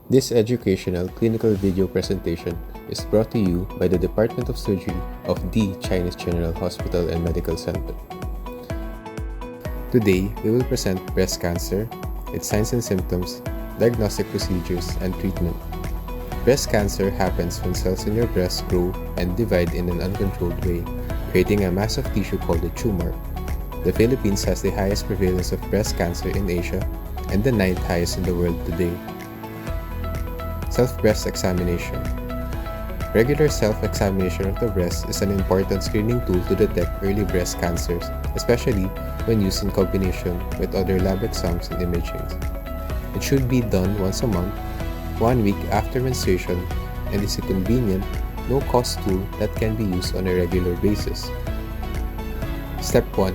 This educational clinical video presentation is brought to you by the Department of Surgery of the Chinese General Hospital and Medical Center. Today, we will present breast cancer, its signs and symptoms, diagnostic procedures, and treatment. Breast cancer happens when cells in your breast grow and divide in an uncontrolled way, creating a mass of tissue called a tumor. The Philippines has the highest prevalence of breast cancer in Asia and the 9th highest in the world today. Self-breast examination. Regular self-examination of the breast is an important screening tool to detect early breast cancers, especially when used in combination with other lab exams and imaging. It should be done once a month, 1 week after menstruation, and is a convenient, no-cost tool that can be used on a regular basis. Step 1.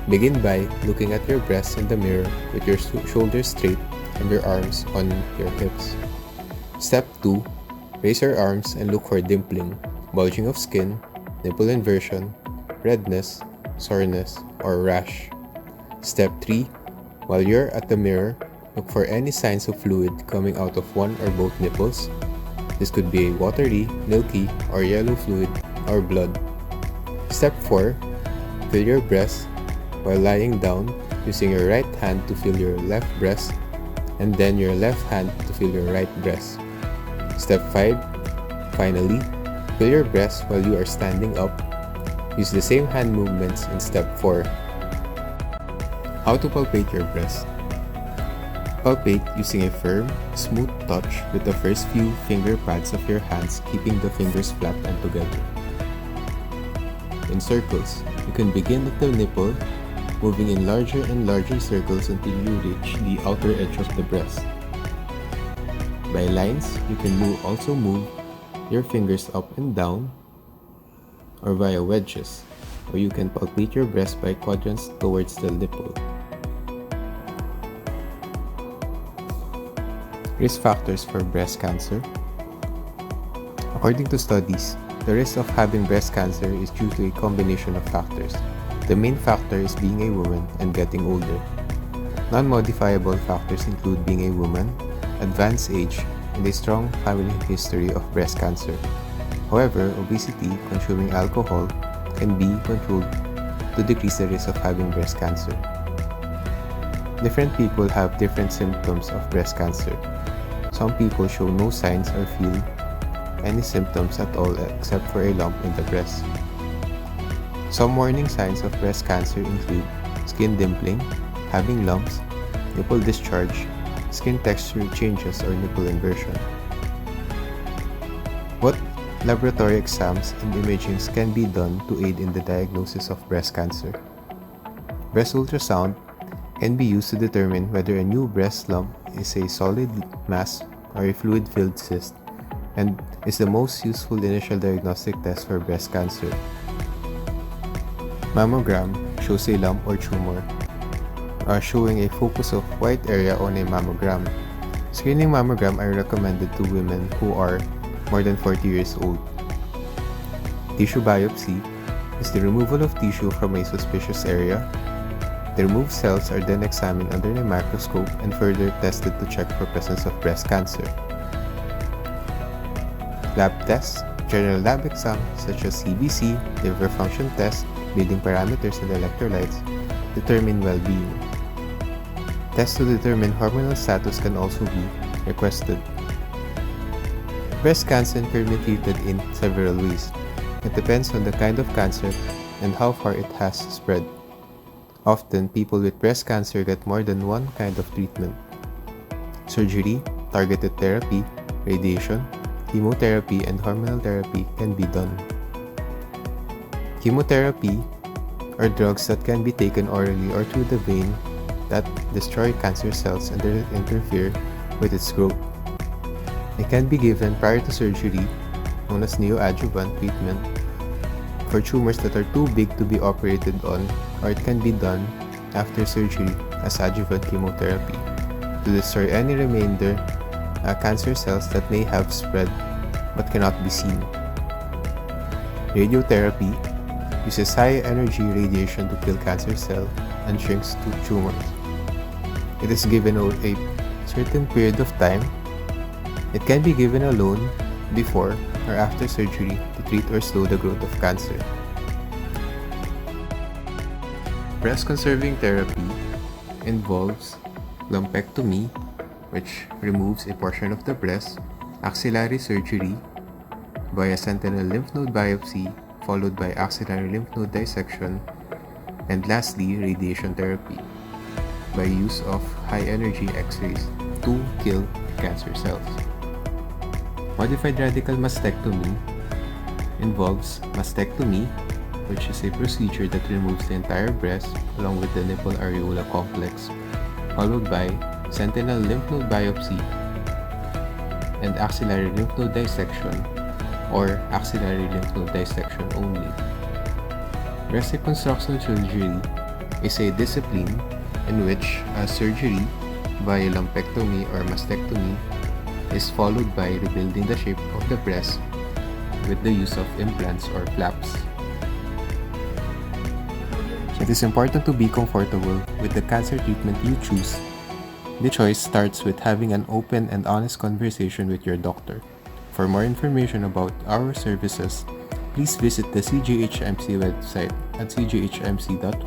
Begin by looking at your breasts in the mirror with your shoulders straight and your arms on your hips. Step 2. Raise your arms and look for dimpling, bulging of skin, nipple inversion, redness, soreness, or rash. Step 3. While you're at the mirror, look for any signs of fluid coming out of one or both nipples. This could be a watery, milky, or yellow fluid or blood. Step 4. Feel your breast while lying down using your right hand to feel your left breast and then your left hand to feel your right breast. Step 5. Finally, feel your breast while you are standing up. Use the same hand movements in Step 4. How to palpate your breast. Palpate using a firm, smooth touch with the first few finger pads of your hands, keeping the fingers flat and together. In circles, you can begin at the nipple, moving in larger and larger circles until you reach the outer edge of the breast. By lines, you can also move your fingers up and down or via wedges, or you can palpate your breast by quadrants towards the nipple. Risk factors for breast cancer. According to studies, the risk of having breast cancer is due to a combination of factors. The main factor is being a woman and getting older. Non-modifiable factors include being a woman, advanced age, and a strong family history of breast cancer. However, obesity, consuming alcohol, can be controlled to decrease the risk of having breast cancer. Different people have different symptoms of breast cancer. Some people show no signs or feel any symptoms at all except for a lump in the breast. Some warning signs of breast cancer include skin dimpling, having lumps, nipple discharge, skin texture changes, or nipple inversion. What laboratory exams and imagings can be done to aid in the diagnosis of breast cancer? Breast ultrasound can be used to determine whether a new breast lump is a solid mass or a fluid-filled cyst, and is the most useful initial diagnostic test for breast cancer. Mammogram shows a lump or tumor, showing a focus of white area on a mammogram. Screening mammogram are recommended to women who are more than 40 years old. Tissue biopsy is the removal of tissue from a suspicious area. The removed cells are then examined under a microscope and further tested to check for presence of breast cancer. Lab tests, general lab exams such as CBC, liver function test, bleeding parameters, and electrolytes determine well-being. Tests to determine hormonal status can also be requested. Breast cancer can be treated in several ways. It depends on the kind of cancer and how far it has spread. Often, people with breast cancer get more than one kind of treatment. Surgery, targeted therapy, radiation, chemotherapy, and hormonal therapy can be done. Chemotherapy are drugs that can be taken orally or through the vein that destroy cancer cells and interfere with its growth. It can be given prior to surgery, known as neoadjuvant treatment, for tumors that are too big to be operated on, or it can be done after surgery as adjuvant chemotherapy to destroy any remainder cancer cells that may have spread but cannot be seen. Radiotherapy uses high-energy radiation to kill cancer cells and shrinks tumors. It is given a certain period of time It can be given alone, before, or after surgery to treat or slow the growth of cancer. Breast conserving therapy involves lumpectomy, which removes a portion of the breast, axillary surgery via sentinel lymph node biopsy, followed by axillary lymph node dissection, and lastly, radiation therapy by use of high-energy X-rays to kill cancer cells. Modified radical mastectomy involves mastectomy, which is a procedure that removes the entire breast along with the nipple areola complex, followed by sentinel lymph node biopsy and axillary lymph node dissection or axillary lymph node dissection only. Breast reconstruction surgery is a discipline in which a surgery via lumpectomy or mastectomy is followed by rebuilding the shape of the breast with the use of implants or flaps. It is important to be comfortable with the cancer treatment you choose. The choice starts with having an open and honest conversation with your doctor. For more information about our services, please visit the CGHMC website at cghmc.com.ph.